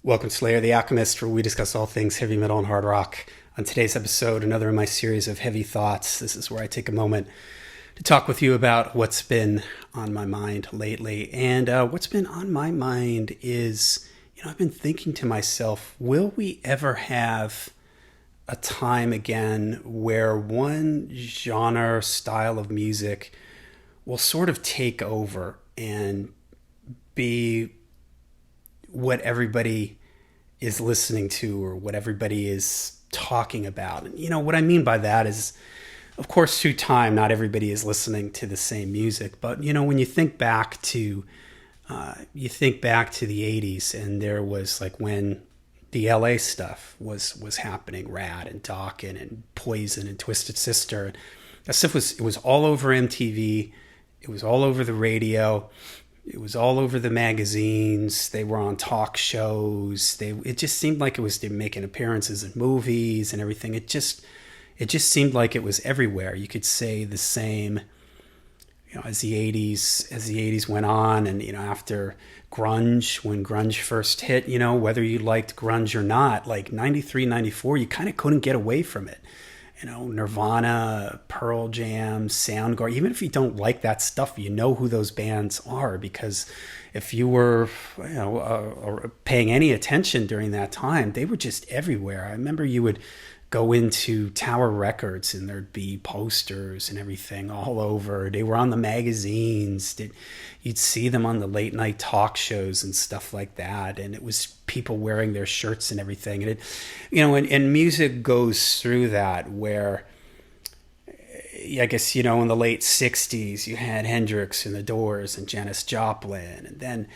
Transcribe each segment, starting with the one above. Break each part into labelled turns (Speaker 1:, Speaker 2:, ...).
Speaker 1: Welcome to Slayer the Alchemist, where we discuss all things heavy metal and hard rock. On today's episode, another in my series of heavy thoughts. This is where I take a moment to talk with you about what's been on my mind lately. And what's been on my mind is, I've been thinking to myself, will we ever have a time again where one genre style of music will sort of take over and be what everybody is listening to or what everybody is talking about? And, what I mean by that is, of course, through time, not everybody is listening to the same music. But, when you think back to the 80s, and there was like when the LA stuff was happening, Rad and Dawkins and Poison and Twisted Sister. That stuff was all over MTV. It was all over the radio. It was all over the magazines. They were on talk shows. It just seemed like they were making appearances in movies and everything. It just seemed like it was everywhere. You could say the same, as the 80s went on, and after grunge, when grunge first hit, whether you liked grunge or not, like 93, 94, you kind of couldn't get away from it. Nirvana, Pearl Jam, Soundgarden, even if you don't like that stuff, you know who those bands are, because if you were, paying any attention during that time, they were just everywhere. I remember you would go into Tower Records and there'd be posters and everything all over. They were on the magazines. You'd see them on the late night talk shows and stuff like that. And it was people wearing their shirts and everything. And and music goes through that where, I guess, in the late 60s, you had Hendrix and the Doors and Janis Joplin. And then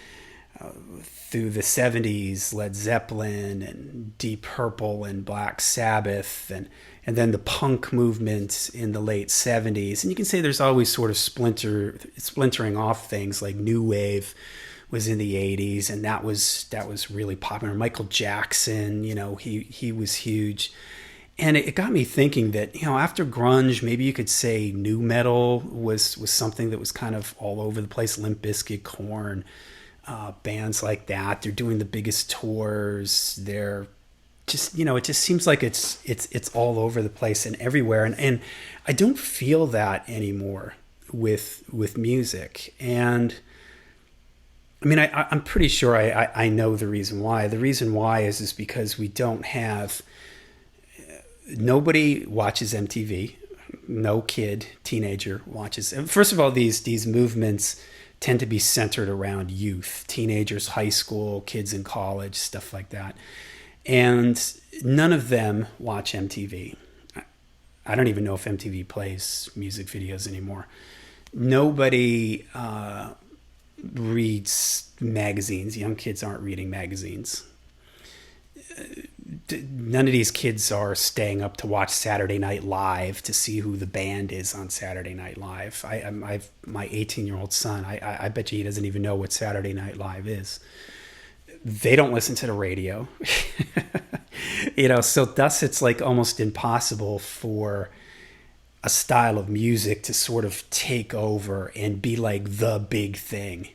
Speaker 1: through the 70s, Led Zeppelin and Deep Purple and Black Sabbath, and then the punk movement in the late 70s. And you can say there's always sort of splintering off things, like New Wave was in the 80s, and that was really popular. Michael Jackson, he was huge. And it got me thinking that, after grunge, maybe you could say new metal was something that was kind of all over the place. Limp Bizkit, Korn, bands like that. They're doing the biggest tours. They're just, it just seems like it's all over the place and everywhere. And I don't feel that anymore with music. And I mean, I'm pretty sure I know the reason why. The reason why is because we don't have, nobody watches MTV. No kid, teenager watches. First of all, these movements tend to be centered around youth, teenagers, high school, kids in college, stuff like that. And none of them watch MTV. I don't even know if MTV plays music videos anymore. Nobody reads magazines. Young kids aren't reading magazines. None of these kids are staying up to watch Saturday Night Live to see who the band is on Saturday Night Live. I've my 18-year-old son. I bet you he doesn't even know what Saturday Night Live is. They don't listen to the radio. So thus it's like almost impossible for a style of music to sort of take over and be like the big thing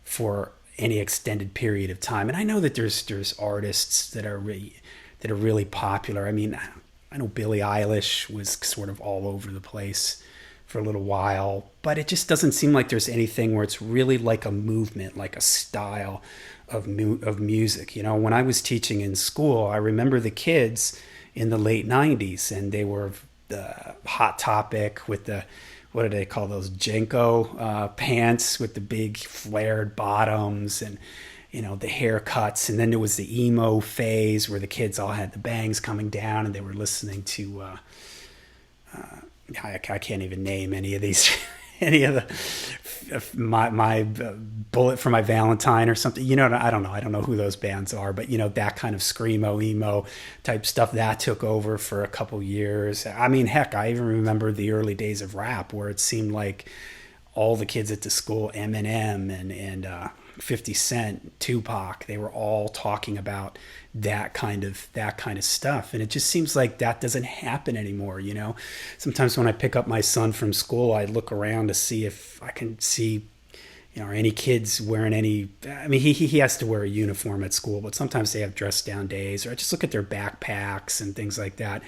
Speaker 1: for any extended period of time. And I know that there's artists that are really popular. I mean, I know Billie Eilish was sort of all over the place for a little while, but it just doesn't seem like there's anything where it's really like a movement, like a style of music. When I was teaching in school, I remember the kids in the late 90s, and they were the Hot Topic with the, what do they call those, Jenko pants with the big flared bottoms, and the haircuts. And then there was the emo phase where the kids all had the bangs coming down, and they were listening to I can't even name any of these any of the my Bullet for My Valentine or something. I don't know who those bands are, but that kind of screamo emo type stuff that took over for a couple years. I mean, heck, I even remember the early days of rap, where it seemed like all the kids at the school, Eminem and 50 Cent, Tupac, they were all talking about that kind of stuff. And it just seems like that doesn't happen anymore. Sometimes when I pick up my son from school, I look around to see if I can see or any kids wearing any. I mean, he has to wear a uniform at school, but sometimes they have dress down days. Or I just look at their backpacks and things like that.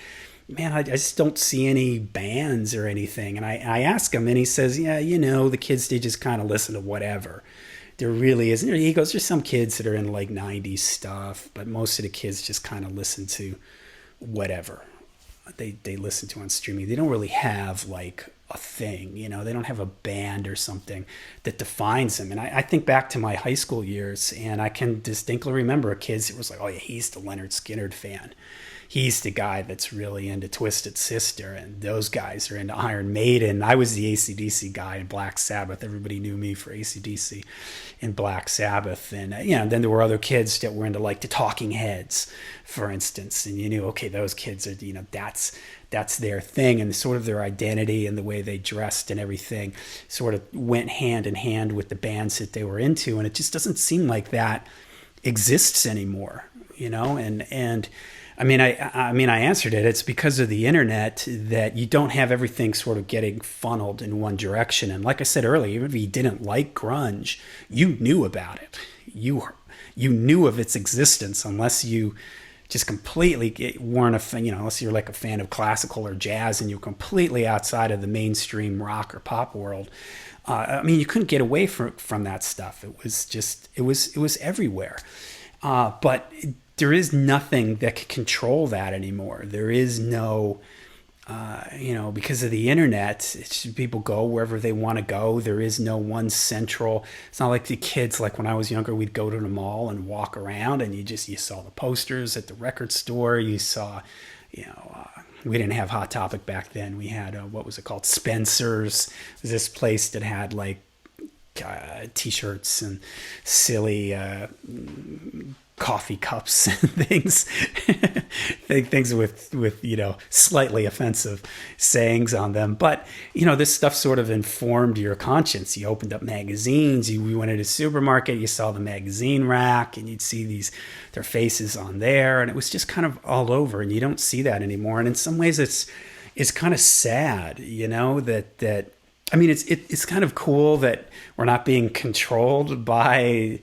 Speaker 1: Man, I just don't see any bands or anything. And I ask him, and he says, yeah, the kids, they just kind of listen to whatever. There really isn't. He goes, there's some kids that are in like 90s stuff, but most of the kids just kind of listen to whatever they listen to on streaming. They don't really have like a thing, they don't have a band or something that defines them. And I think back to my high school years, and I can distinctly remember kids that was like, oh yeah, he's the Leonard Skinner fan. He's the guy that's really into Twisted Sister, and those guys are into Iron Maiden. I was the AC/DC guy in Black Sabbath. Everybody knew me for AC/DC and Black Sabbath. And, then there were other kids that were into like the Talking Heads, for instance. And you knew, okay, those kids are, that's their thing, and sort of their identity and the way they dressed and everything sort of went hand in hand with the bands that they were into. And it just doesn't seem like that exists anymore, and I mean, I answered it. It's because of the internet that you don't have everything sort of getting funneled in one direction. And like I said earlier, even if you didn't like grunge, you knew about it. You knew of its existence, unless you just completely weren't a fan, unless you're like a fan of classical or jazz and you're completely outside of the mainstream rock or pop world. You couldn't get away from that stuff. It was everywhere. But there is nothing that can control that anymore. There is no, because of the internet, people go wherever they want to go. There is no one central. It's not like the kids, like when I was younger, we'd go to the mall and walk around, and you saw the posters at the record store. You saw, we didn't have Hot Topic back then. We had, what was it called? Spencer's. It was this place that had like t-shirts and silly coffee cups and things things with slightly offensive sayings on them. But this stuff sort of informed your conscience. You opened up magazines, you went into a supermarket, you saw the magazine rack, and you'd see their faces on there, and it was just kind of all over, and you don't see that anymore. And in some ways it's kind of sad, that I mean, it's kind of cool that we're not being controlled by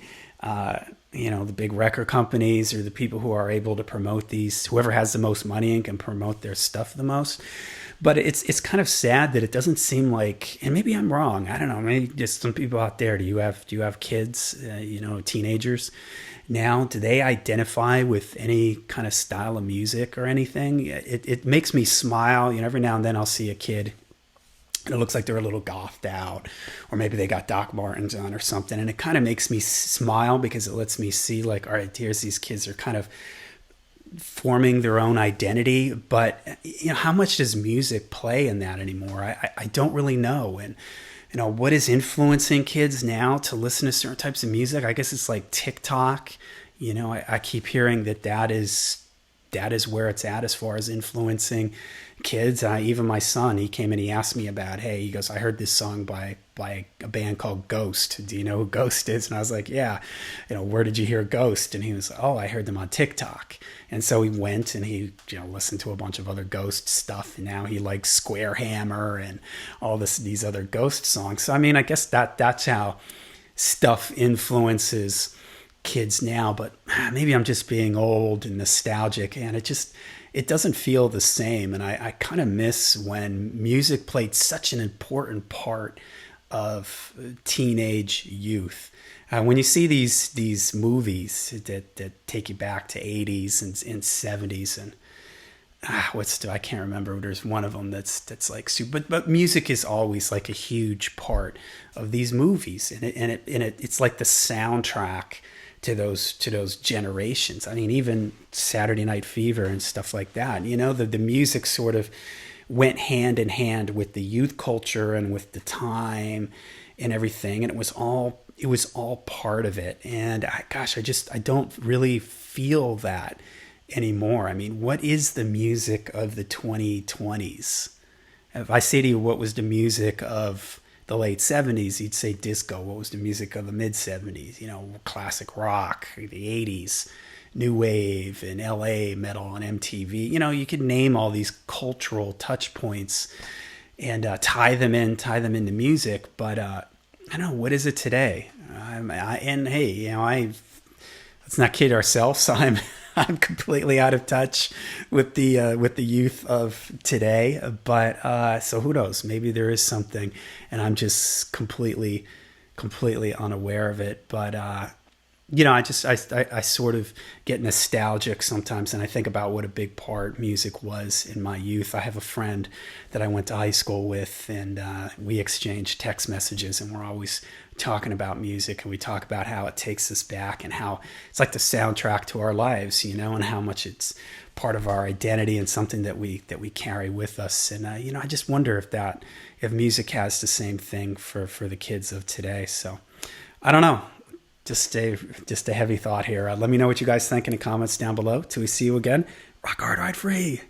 Speaker 1: the big record companies or the people who are able to promote these, whoever has the most money and can promote their stuff the most. But it's kind of sad that it doesn't seem like, and maybe I'm wrong, I don't know, maybe just some people out there, do you have kids, teenagers now? Do they identify with any kind of style of music or anything? It makes me smile. Every now and then I'll see a kid and it looks like they're a little gothed out, or maybe they got Doc Martens on or something. And it kind of makes me smile because it lets me see like, all right, here's these kids are kind of forming their own identity. But, how much does music play in that anymore? I don't really know. And, what is influencing kids now to listen to certain types of music? I guess it's like TikTok. I keep hearing that is where it's at as far as influencing kids. Even my son, he came and he asked me about, hey, he goes, I heard this song by a band called Ghost. Do you know who Ghost is? And I was like, yeah. Where did you hear Ghost? And he was like, oh, I heard them on TikTok. And so he went and he listened to a bunch of other Ghost stuff, and now he likes Square Hammer and all these other Ghost songs. So I mean, I guess that's how stuff influences kids now. But maybe I'm just being old and nostalgic, and it doesn't feel the same. And I kind of miss when music played such an important part of teenage youth. When you see these movies that take you back to 80s and 70s, and I can't remember. There's one of them that's like super, but music is always like a huge part of these movies, and it's like the soundtrack to those generations. I mean, even Saturday Night Fever and stuff like that. The music sort of went hand in hand with the youth culture and with the time and everything, and it was all part of it. And I don't really feel that anymore. I mean, what is the music of the 2020s? If I say to you, what was the music of the late 70s, you'd say disco. What was the music of the mid 70s? Classic rock, the 80s, new wave, and LA metal and MTV. You could name all these cultural touch points and tie them into music. But I don't know, what is it today? And hey, let's not kid ourselves. I'm completely out of touch with the youth of today. But so who knows? Maybe there is something, and I'm just completely unaware of it. But I sort of get nostalgic sometimes, and I think about what a big part music was in my youth. I have a friend that I went to high school with, and we exchanged text messages, and we're always talking about music, and we talk about how it takes us back, and how it's like the soundtrack to our lives, and how much it's part of our identity and something that we carry with us. And I just wonder if music has the same thing for the kids of today. So I don't know. Just a heavy thought here. Let me know what you guys think in the comments down below. Till we see you again, rock hard, ride free.